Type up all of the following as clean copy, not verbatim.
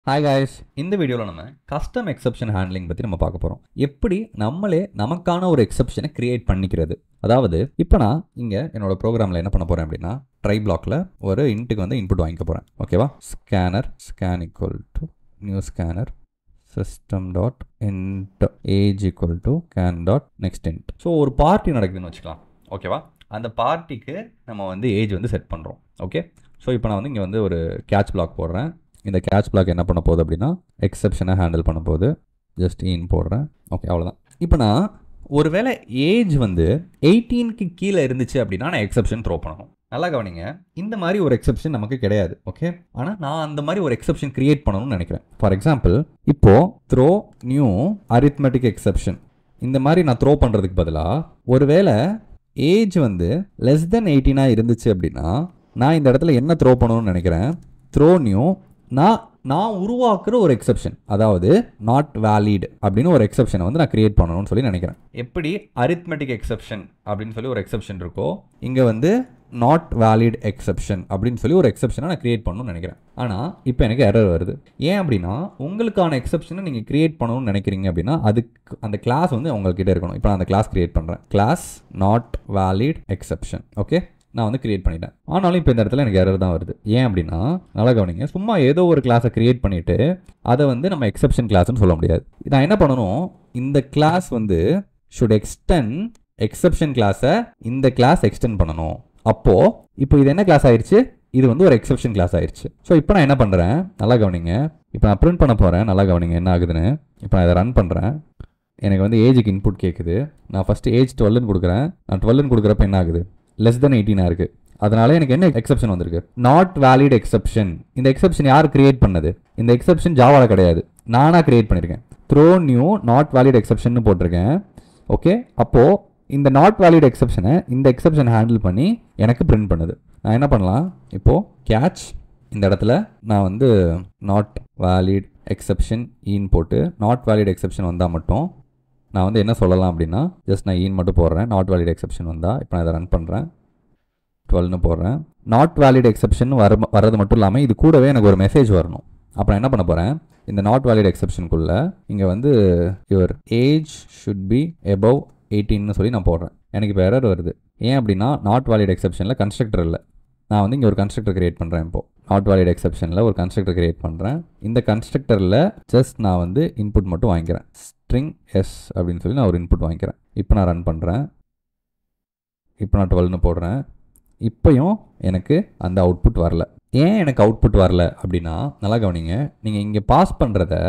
Hi guys, இந்த வீடியோவில் நம்ம கஸ்டம் எக்ஸப்ஷன் ஹேண்ட்லிங் பற்றி நம்ம பார்க்க போகிறோம். எப்படி நம்மளே நமக்கான ஒரு எக்ஸப்ஷனை கிரியேட் பண்ணிக்கிறது. அதாவது இப்போ நான் இங்கே என்னோட ப்ரோக்ராமில் என்ன பண்ண போகிறேன் அப்படின்னா, ட்ரை பிளாக்ல ஒரு இன்ட்டுக்கு வந்து இன்புட் வாங்கிக்க போகிறேன். ஓகேவா? Scanner scan equal to new scanner system dot int age equal to scan dot next int. So ஒரு பார்ட்டி நடக்குதுன்னு வச்சுக்கலாம். ஓகேவா? அந்த பார்ட்டிக்கு நம்ம வந்து ஏஜ் வந்து செட் பண்ணுறோம். ஓகே, ஸோ இப்போ நான் வந்து இங்கே வந்து ஒரு கேட்ச் பிளாக் போடுறேன். இந்த கேட்ச் பிளாக் என்ன பண்ண போகுது அப்படின்னா, எக்ஸப்ஷனை ஹேண்டில் பண்ண போகுது. ஜஸ்ட் இன் போடுறேன். ஓகே, அவ்வளோதான். இப்போ நான் ஒருவேளை ஏஜ் வந்து 18க்கு கீழே இருந்துச்சு அப்படின்னா நான் எக்ஸப்ஷன் த்ரோ பண்ணணும். நல்லா கவனிங்க, இந்த மாதிரி ஒரு எக்ஸப்ஷன் நமக்கு கிடையாது. ஓகே, ஆனால் நான் அந்த மாதிரி ஒரு எக்ஸப்ஷன் கிரியேட் பண்ணணும்னு நினைக்கிறேன். ஃபார் எக்ஸாம்பிள், இப்போ த்ரோ நியூ அரித்மெட்டிக் எக்ஸப்ஷன் இந்த மாதிரி நான் த்ரோ பண்ணுறதுக்கு பதிலாக, ஒருவேளை ஏஜ் வந்து லெஸ் தென் 18 இருந்துச்சு அப்படின்னா நான் இந்த இடத்துல என்ன த்ரோ பண்ணணும்னு நினைக்கிறேன், த்ரோ நியூ நான் உருவாக்குற ஒரு எக்ஸப்ஷன், அதாவது நாட் வேலிட் அப்படின்னு ஒரு எக்ஸப்ஷனை வந்து நான் கிரியேட் பண்ணணும்னு சொல்லி நினைக்கிறேன். எப்படி அரித்மெட்டிக் எக்ஸப்ஷன் அப்படின்னு சொல்லி ஒரு எக்ஸப்ஷன் இருக்கோ, இங்கே வந்து நாட் வேலிட் எக்ஸப்ஷன் அப்படின்னு சொல்லி ஒரு எக்ஸப்ஷனை நான் கிரியேட் பண்ணணும்னு நினைக்கிறேன். ஆனால் இப்போ எனக்கு எரர் வருது. ஏன் அப்படின்னா, உங்களுக்கான எக்ஸப்ஷனை நீங்கள் கிரியேட் பண்ணணும்னு நினைக்கிறீங்க அப்படின்னா அதுக்கு அந்த கிளாஸ் வந்து உங்கள்கிட்ட இருக்கணும். இப்போ நான் அந்த கிளாஸ் கிரியேட் பண்ணுறேன். Class not valid exception. Okay, நான் வந்து கிரியேட் பண்ணிட்டேன். ஆனாலும் இப்போ இந்த இடத்துல எனக்கு எரர் தான் வருது. ஏன் அப்படின்னா, நல்லா கவனிங்க, சும்மா ஏதோ ஒரு கிளாஸை கிரியேட் பண்ணிவிட்டு அதை வந்து நம்ம எக்ஸப்ஷன் கிளாஸ்ன்னு சொல்ல முடியாது. நான் என்ன பண்ணணும், இந்த கிளாஸ் வந்து ஷுட் எக்ஸ்டெண்ட் எக்ஸப்ஷன் கிளாஸை இந்த கிளாஸ் எக்ஸ்டெண்ட் பண்ணணும். அப்போது இப்போ இது என்ன கிளாஸ் ஆயிடுச்சு, இது வந்து ஒரு எக்ஸப்ஷன் கிளாஸ் ஆயிடுச்சு. ஸோ இப்போ நான் என்ன பண்ணுறேன், நல்லா கவனிங்க, இப்போ நான் பிரிண்ட் பண்ண போகிறேன். நல்லா கவனிங்க என்ன ஆகுதுன்னு. இப்போ நான் இதை ரன் பண்ணுறேன். எனக்கு வந்து ஏஜுக்கு இன்புட் கேட்குது. நான் ஃபஸ்ட்டு ஏஜ் 12ன்னு கொடுக்குறேன். நான் 12ன்னு கொடுக்குறப்ப என்ன ஆகுது, லெஸ் தென் 18 இருக்குது. அதனால எனக்கு என்ன எக்ஸப்ஷன் வந்திருக்கு, நாட் வேலிட் எக்ஸப்ஷன். இந்த எக்ஸப்ஷன் யார் கிரியேட் பண்ணது, இந்த எக்ஸப்ஷன் ஜாவாவில் கிடையாது, நானாக கிரியேட் பண்ணியிருக்கேன். Throw new not valid exception போட்டிருக்கேன். ஓகே, அப்போது இந்த நாட் வேலிட் எக்ஸப்ஷனை இந்த எக்ஸப்ஷன் ஹேண்டில் பண்ணி எனக்கு பிரிண்ட் பண்ணுது. நான் என்ன பண்ணலாம், இப்போது கேட்ச் இந்த இடத்துல நான் வந்து நாட் வேலிட் எக்ஸப்ஷன் ஈன் போட்டு நாட் வேலிட் எக்ஸப்ஷன் வந்தால் மட்டும் நான் வந்து என்ன சொல்லலாம் அப்படின்னா, ஜஸ்ட் நான் ஈன் மட்டும் போடுறேன். நாட் வேலிட் எக்ஸப்ஷன் வந்தால் இப்போ நான் இதை ரன் பண்ணுறேன். 12ன்னு போடுறேன். நாட் வேலிட் எக்ஸப்ஷன் வர்றது மட்டும் இல்லாமல் இது கூடவே எனக்கு ஒரு மெசேஜ் வரணும். அப்போ நான் என்ன பண்ண போகிறேன், இந்த நாட் வேலிட் எக்ஸப்ஷனுக்குள்ளே இங்கே வந்து your age should be above 18ன்னு சொல்லி நான் போடுறேன். எனக்கு இப்போ எரர் வருது. ஏன் அப்படின்னா, நாட் வேலிட் எக்ஸப்ஷனில் கன்ஸ்ட்ரக்டர் இல்லை. நான் வந்து இங்கே ஒரு கன்ஸ்ட்ரக்டர் கிரியேட் பண்ணுறேன். இப்போது நாட் வேலிட் எக்ஸப்ஷனில் ஒரு கன்ஸ்ட்ரக்டர் கிரியேட் பண்ணுறேன். இந்த கன்ஸ்ட்ரக்டரில் ஜஸ்ட் நான் வந்து இன்புட் மட்டும் வாங்கிக்கிறேன். ஸ்ட்ரிங் எஸ் அப்படின்னு சொல்லி நான் ஒரு இன்புட் வாங்கிக்கிறேன். இப்போ நான் ரன் பண்ணுறேன். இப்போ நான் 12ன்னு போடுறேன். இப்போயும் எனக்கு அந்த அவுட்புட் வரல. ஏன் எனக்கு அவுட்புட் வரல அப்படின்னா, நல்லா கவனிங்க, நீங்கள் இங்கே பாஸ் பண்ணுறதை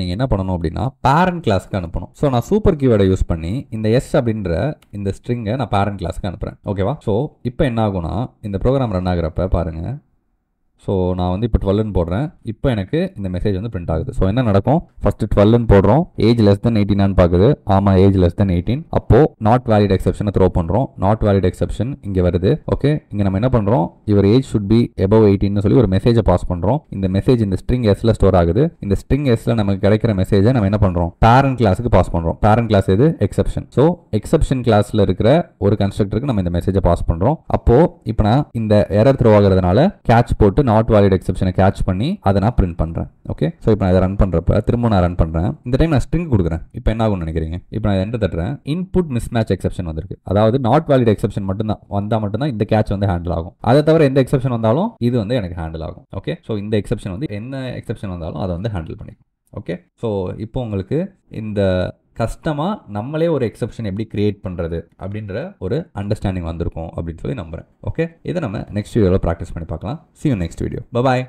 நீங்கள் என்ன பண்ணணும் அப்படின்னா, பேரண்ட் கிளாஸ்க்கு அனுப்பணும். ஸோ நான் சூப்பர் கீவேர்டை யூஸ் பண்ணி இந்த எஸ் அப்படின்ற இந்த ஸ்ட்ரிங்கை நான் பேரண்ட் கிளாஸ்க்கு அனுப்புகிறேன். ஓகேவா? ஸோ இப்போ என்ன ஆகும்னா, இந்த ப்ரோக்ராம் ரன் ஆகிறப்ப பாருங்கள். ஸோ நான் வந்து இப்போ 12ன்னு போடுறேன். இப்போ எனக்கு இந்த மெசேஜ் வந்து பிரிண்ட் ஆகுது. ஸோ என்ன நடக்கும், ஃபஸ்ட்டு 12ன்னு போடுறோம். ஏஜ் லெஸ் தென் 18 பார்க்குது. ஆமாம், ஏஜ் லெஸ் தென் 18. அப்போது நாட் வேலிட் எக்ஸப்ஷனை த்ரோ பண்ணுறோம். நாட் வேலிட் எக்ஸப்ஷன் இங்கே வருது. ஓகே, இங்கே நம்ம என்ன பண்ணுறோம், இவர் ஏஜ் ஷுட் பி எபவ் 18ன்னு சொல்லி ஒரு மெசேஜை பாஸ் பண்ணுறோம். இந்த மெசேஜ் இந்த ஸ்ட்ரிங் எஸ்ல ஸ்டோர் ஆகுது. இந்த ஸ்ட்ரிங் எஸ்ல நமக்கு கிடைக்கிற மெசேஜை நம்ம என்ன பண்ணுறோம், பேரண்ட் கிளாஸுக்கு பாஸ் பண்ணுறோம். பேரண்ட் கிளாஸ் எது, எக்ஸப்ஷன். ஸோ எக்ஸப்ஷன் கிளாஸில் இருக்கிற ஒரு கன்ஸ்ட்ரக்டருக்கு நம்ம இந்த மெசேஜை பாஸ் பண்ணுறோம். அப்போது இப்போ நான் இந்த எரர் த்ரோ ஆகிறதுனால கேட்ச் போட்டு நாட் வேலிட் எக்ஸப்ஷனை கேட்ச் பண்ணி அதை நான் பிரிண்ட் பண்றேன். ஓகே, ஸோ இப்போ நான் இதை ரன் பண்றப்ப திரும்ப நான் ரன் பண்றேன். இந்த டைம் நான் ஸ்ட்ரிங் கொடுக்குறேன். இப்போ என்ன ஆகும்னு நினைக்கிறீங்க, இப்போ நான் என்டர் தட்டுறேன். இன்புட் மிஸ்மேட்ச் எக்ஸப்ஷன் வந்திருக்கு. அதாவது நாட் வேலிட் எக்ஸப்ஷன் மட்டும்தான் இந்த கேட்ச் வந்து ஹேண்டில் ஆகும். அதை தவிர எந்த எக்ஸப்ஷன் வந்தாலும் இது வந்து எனக்கு ஹேண்டில் ஆகும். ஓகே, ஸோ இந்த எக்ஸப்ஷன் வந்து என்ன எக்ஸப்ஷன் வந்தாலும் அதை வந்து ஹேண்டில் பண்ணிக்கும். ஓகே, ஸோ இப்போ உங்களுக்கு இந்த கஸ்டமாக நம்மளே ஒரு எக்ஸப்ஷன் எப்படி கிரியேட் பண்ணுறது அப்படின்ற ஒரு அண்டர்ஸ்டாண்டிங் வந்திருக்கும் அப்படின்னு சொல்லி நம்புறேன். ஓகே, இதை நம்ம நெக்ஸ்ட் வீடியோவில் ப்ராக்டிஸ் பண்ணி பார்க்கலாம். See you next video. Bye bye.